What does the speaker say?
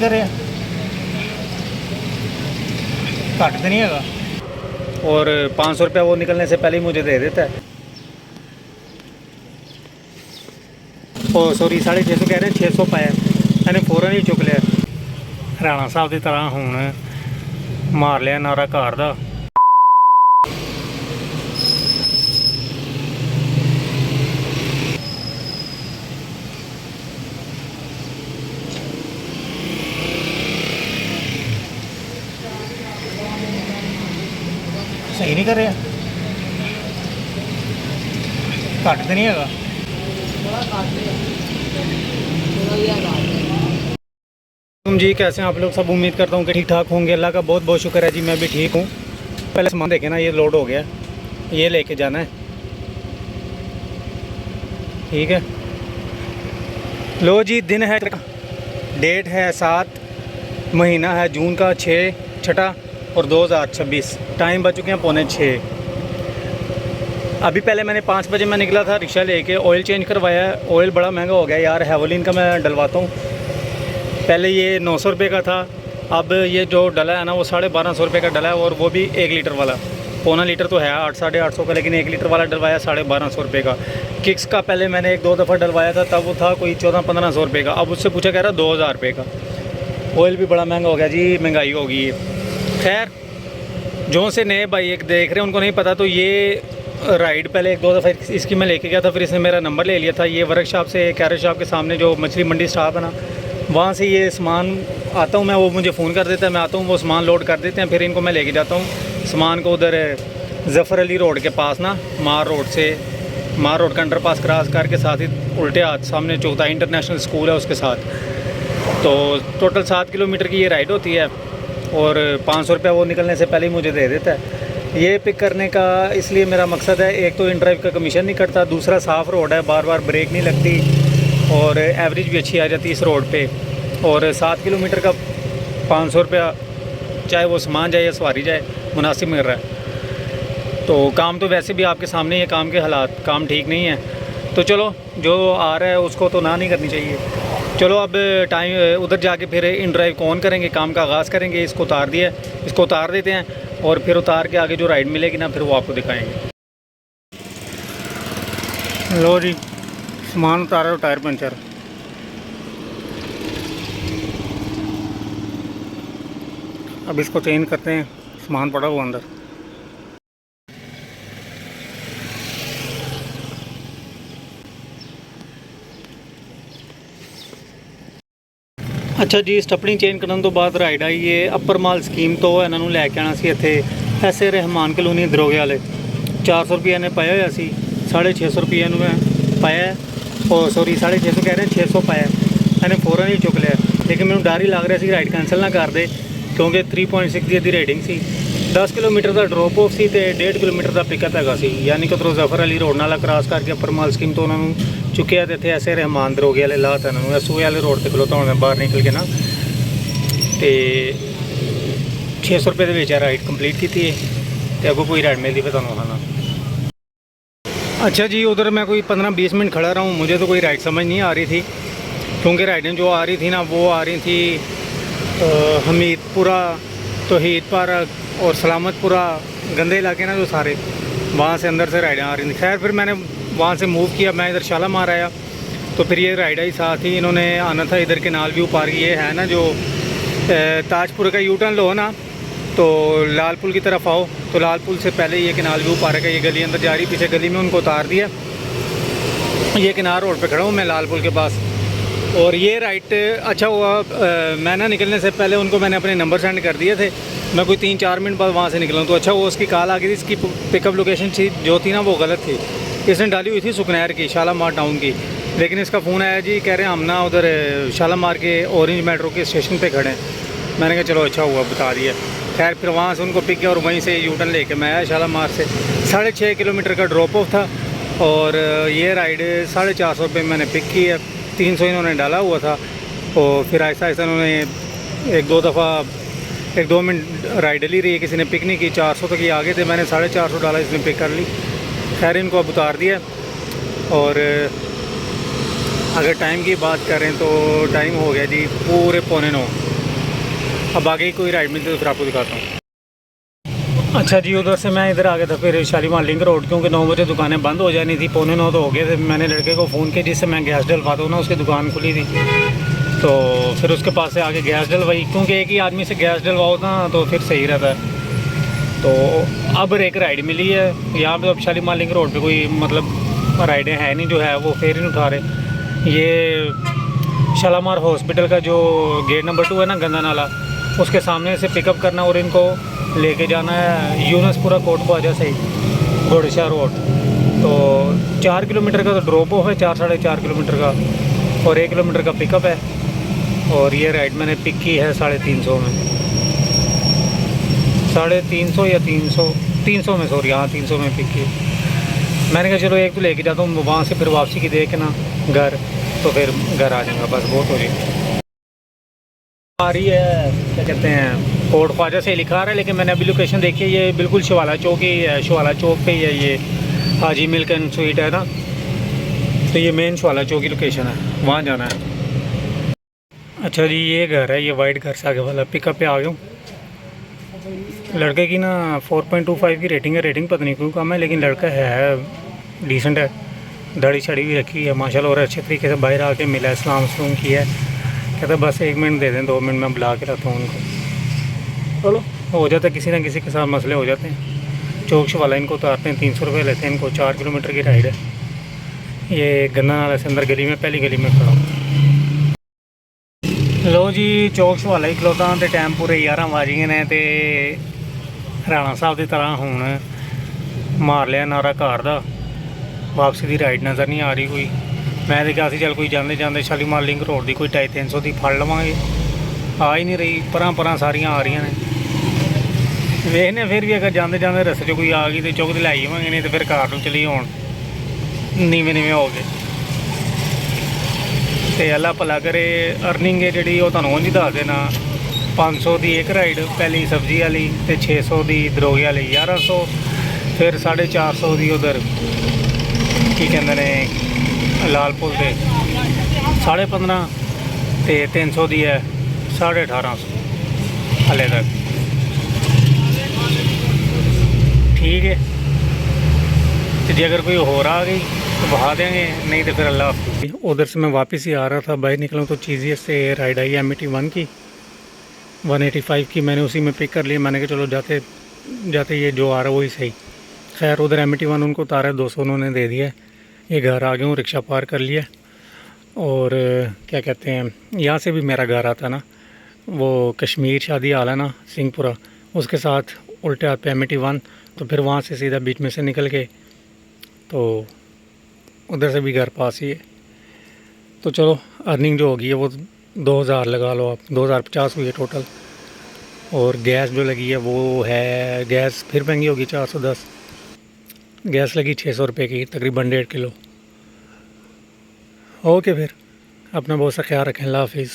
कर रहे घट तो नहीं है। और 500 रुपया वो निकलने से पहले ही मुझे दे देता है। ओ सॉरी 650 कह रहे हैं, 600 पाया मैंने फ़ौरन ही चुक लिया। राणा साहब की तरह हूँ मार लिया नारा घर का। सही नहीं कर रहे घट तो नहीं है। तुम जी कैसे हैं आप लोग? सब उम्मीद करता हूँ कि ठीक ठाक होंगे। अल्लाह का बहुत बहुत शुक्र है जी, मैं भी ठीक हूँ। पहले सामान देखे ना, ये लोड हो गया, ये लेके जाना है। ठीक है, लो जी, दिन है, डेट है 7, महीना है जून का 6 और 2026। टाइम बच चुके हैं 5:45। अभी पहले मैंने 5 बजे मैं निकला था रिक्शा लेके, ऑयल चेंज करवाया है। ऑयल बड़ा महंगा हो गया यार, हेवलिन का मैं डलवाता हूँ। पहले ये 900 रुपये का था, अब ये जो डला है ना वो 1250 रुपये का डला है, और वो भी 1 लीटर वाला। पौना लीटर तो है 800-850 का, लेकिन 1 लीटर वाला डलवाया 1250 रुपये का। किक्स का पहले मैंने 1-2 दफ़ा डलवाया था, तब वो था कोई 1400-1500 रुपये का। अब उससे पूछा कह रहा 2000 रुपये का। ऑयल भी बड़ा महंगा हो गया जी, महंगाई हो गई है। खैर, जो से नए बाइक देख रहे हैं उनको नहीं पता, तो ये राइड पहले 1-2 दफ़ा इसकी मैं लेके गया था, फिर इसने मेरा नंबर ले लिया था। ये वर्कशॉप से, कैरेट शॉप के सामने जो मछली मंडी स्टॉप है ना, वहाँ से ये सामान आता हूँ मैं, वो मुझे फ़ोन कर देता है, मैं आता हूँ, वो सामान लोड कर देते हैं, फिर इनको मैं लेके जाता हूँ सामान को उधर ज़फ़र अली रोड के पास ना, मार रोड का अंडरपास क्रॉस करके साथ ही उल्टे हाथ सामने चौथाई इंटरनेशनल स्कूल है उसके साथ। तो टोटल 7 किलोमीटर की ये राइड होती है, और 500 रुपया वो निकलने से पहले ही मुझे दे देता है। ये पिक करने का इसलिए मेरा मकसद है, एक तो इन ड्राइव का कमीशन नहीं कटता, दूसरा साफ़ रोड है, बार बार ब्रेक नहीं लगती, और एवरेज भी अच्छी आ जाती है इस रोड पे। और 7 किलोमीटर का 500 रुपया, चाहे वो सामान जाए या सवारी जाए, मुनासिब मिल रहा है। तो काम तो वैसे भी आपके सामने ही है, काम के हालात, काम ठीक नहीं है। तो चलो, जो आ रहा है उसको तो ना नहीं करनी चाहिए। चलो अब टाइम उधर जाके फिर इन ड्राइव को ऑन करेंगे, काम का आगाज़ करेंगे। इसको उतार दिया, इसको उतार देते हैं, और फिर उतार के आगे जो राइड मिलेगी ना, फिर वो आपको दिखाएंगे। लो जी, सामान उतारा, टायर पंचर। अब इसको चेंज करते हैं, सामान पड़ा हुआ अंदर। अच्छा जी, स्टपनी चेंज करने तो बाद राइड आई है अपर माल स्कीम तो इन्हों लैके आना सी इत्थे ऐसे रहमान कलोनी दरोगे वाले। 400 रुपये ने पाया हुआ सी, 650 रुपये मैं पाया, और सॉरी 650 कह रहे हैं, 600 पाया मैंने फ़ौरन ही चुक लिया। लेकिन मैंने डर ही लग रहा सी राइड कैंसल ना कर दे, क्योंकि 3.6 की अद्धी रेटिंग सी। 10 किलोमीटर का ड्रॉप ऑफ सी, 1.5 किलोमीटर का पिकअप हैगा सी, यानी कि उधरों ज़फ़र अली रोड नाला क्रॉस करके अपर माल स्कीम तो उन्होंने चुकिया। तो इतने ऐसे रहमान दरोगे वाले लाता इन्होंने, सूए वाले रोड पर खलोता हूँ बाहर निकल के ना, तो 600 रुपये के राइड कंप्लीट की थी। तो अगों कोई राइड मिलती फिर तुहानूं खाना। अच्छा जी, उधर मैं कोई 15-20 मिनट खड़ा रहा हूँ, मुझे तो कोई राइड समझ नहीं आ रही थी, क्योंकि राइडें जो आ रही थी ना, वो आ रही थी हमीदपुरा, तौहीद पार्क और सलामतपुरा, गंदे इलाके ना जो सारे, वहाँ से अंदर से राइडें आ रही थी। खैर, फिर मैंने वहाँ से मूव किया, मैं इधर शालामार आया, तो फिर ये राइड आई। साथ ही इन्होंने आना था इधर केनाल व्यू पार्क, ये है ना जो ताजपुर का यू टर्न लो ना, तो लाल पुल की तरफ आओ, तो लाल पुल से पहले ये केनाल व्यू पार्क है। ये गली अंदर जा रही, पीछे गली में उनको उतार दिया। ये किनार रोड पे खड़ा हूँ मैं, लाल पुल के पास। और ये राइट अच्छा हुआ, मैं ना निकलने से पहले उनको मैंने अपने नंबर सेंड कर दिए थे, मैं कोई 3-4 मिनट बाद वहाँ से निकला हूँ। तो अच्छा हुआ, उसकी कॉल आ गई थी, इसकी पिकअप लोकेशन जो थी ना वो गलत थी, इसने डाली हुई थी सुकनैर की, शालामार टाउन की। लेकिन इसका फ़ोन आया जी, कह रहे हैं हम ना उधर शालामार के ऑरेंज मेट्रो के स्टेशन पे खड़े हैं। मैंने कहा चलो अच्छा हुआ बता दिया। खैर, फिर वहाँ से उनको पिक किया और वहीं से यू टर्न लेके मैं आया शालामार से। 6.5 किलोमीटर का ड्रॉप ऑफ था, और ये राइड 450 रुपये मैंने पिक की है, 300 इन्होंने डाला हुआ था। और फिर ऐसा उन्होंने 1-2 मिनट राइड ली रही है, किसी ने पिक नहीं की। 400 तक ये आगे थे, मैंने 450 डाला, इसने पिक कर ली। खैर, इनको अब उतार दिया, और अगर टाइम की बात करें तो टाइम हो गया जी पूरे 8:45। अब आगे कोई राइड मिलती तो फिर आपको दिखाता हूँ। अच्छा जी, उधर से मैं इधर आ गया था फिर शालीमार लिंक रोड, क्योंकि 9 बजे दुकानें बंद हो जानी थी, 8:45 तो हो गए थे। मैंने लड़के को फ़ोन किया जिससे मैं गैस डलवाता हूँ ना, उसकी दुकान खुली थी, तो फिर उसके पास से आके गैस डलवाई, क्योंकि एक ही आदमी से गैस डलवाओ ना तो फिर सही रहता है। तो अब एक राइड मिली है यहाँ पे। अब शालीमार लिंक रोड पे कोई मतलब राइडें हैं नहीं, जो है वो फेर ही नहीं उठा रहे। ये शालीमार हॉस्पिटल का जो गेट नंबर 2 है ना, गंदा नाला, उसके सामने से पिकअप करना और इनको लेके जाना है यूनसपुरा कोट ख्वाजा से घोड़शाह रोड। तो 4 किलोमीटर का तो ड्रॉप ऑफ है, 4-4.5 किलोमीटर का, और 1 किलोमीटर का पिकअप है। और ये राइड मैंने पिक की है 350 में, 350 या 300 में, सॉरी हाँ 300 में पिक की। मैंने कहा चलो एक तो लेके जाता हूँ, वहाँ से फिर वापसी की देख ना घर, तो फिर घर आ जाऊँगा, बस बहुत हो जाएगी। आ रही है क्या कहते हैं, कोट ख्वाजा से लिखा आ रहा है, लेकिन मैंने अभी लोकेशन देखी है, ये बिल्कुल शिवाला चौक ही है, शिवाला चौक पे ही है ये हाजी मिल्क एंड स्वीट है ना, तो ये मेन शिवाला चौक की लोकेशन है, वहाँ जाना है। अच्छा जी, ये घर है, ये वाइट घर से आगे वाला। पिकअप पे आ गया हूँ। लड़के की ना 4.25 की रेटिंग है, रेटिंग पता नहीं क्यों कम है, लेकिन लड़का है डिसेंट है, दाढ़ी छड़ी भी रखी है माशाल्लाह, और अच्छे तरीके से बाहर आके मिला है, सलाम सलूम किया है। कहता बस 1 मिनट दे दें, 2 मिनट में बुला के रखता हूँ उनको। चलो हो जाता है, किसी ना किसी के साथ मसले हो जाते हैं। चौक वाला इनको उतारते हैं, 300 रुपये लेते हैं इनको। 4 किलोमीटर की राइड है। ये गन्ना नाला से अंदर गली में, पहली गली में खड़ा हूँ। लो जी, चौक वाला ही खलोता तो टाइम पूरे 11 बज गए ने, तो राणा साहब की तरह हूँ मार लिया नारा घर का। वापसी की राइड नज़र नहीं आ रही कोई। मैं देखा सी चल कोई जाते जाते शालीमार लिंक रोड की कोई 250-300 की फड़ लवेंगे, आ ही नहीं रही, परां सारियां आ रही ने। वेखने फिर भी अगर जाते जाते रस्ते चो कोई आ गई तो चुक लाई आवेंगे, नहीं तो फिर घर को चली हो नीवें हो गए। तो अल्लाह भला करे। अर्निंग है जी वो तुहानूं उंज दस देना, 500 की एक राइड पहली सब्जी वाली, तो 600 की दरोगे वाली 1100, फिर 450 की उधर की कहते हैं लाल पुल से 15.5, तो 300 की है 1850 हले तक। ठीक है, तो जे अगर कोई और आ गई तो बहा देंगे, नहीं तो फिर अल्लाह। उधर से मैं वापस ही आ रहा था, बाहर निकला तो चीज़िए से राइड आई M81 की 185 की, मैंने उसी में पिक कर लिया। मैंने कहा चलो जाते जाते ये जो आ रहा है वही सही। खैर उधर M81 उनको उतारा, 200 उन्होंने दे दिया। ये घर आ गया हूँ, रिक्शा पार कर लिया। और क्या कहते हैं, यहाँ से भी मेरा घर आता ना, वो कश्मीर शादी हाल है ना सिंहपुरा, उसके साथ उल्टे हाथ पे M81, तो फिर वहाँ से सीधा बीच में से निकल के तो उधर से भी घर पास ही है। तो चलो अर्निंग जो होगी है वो 2000 लगा लो आप, 2050 हुई है टोटल। और गैस जो लगी है वो है, गैस फिर महंगी होगी 410, गैस लगी 600 रुपये की, तकरीबन 1.5 किलो। ओके, फिर अपना बहुत सा ख्याल रखें, अल्लाह हाफिज़।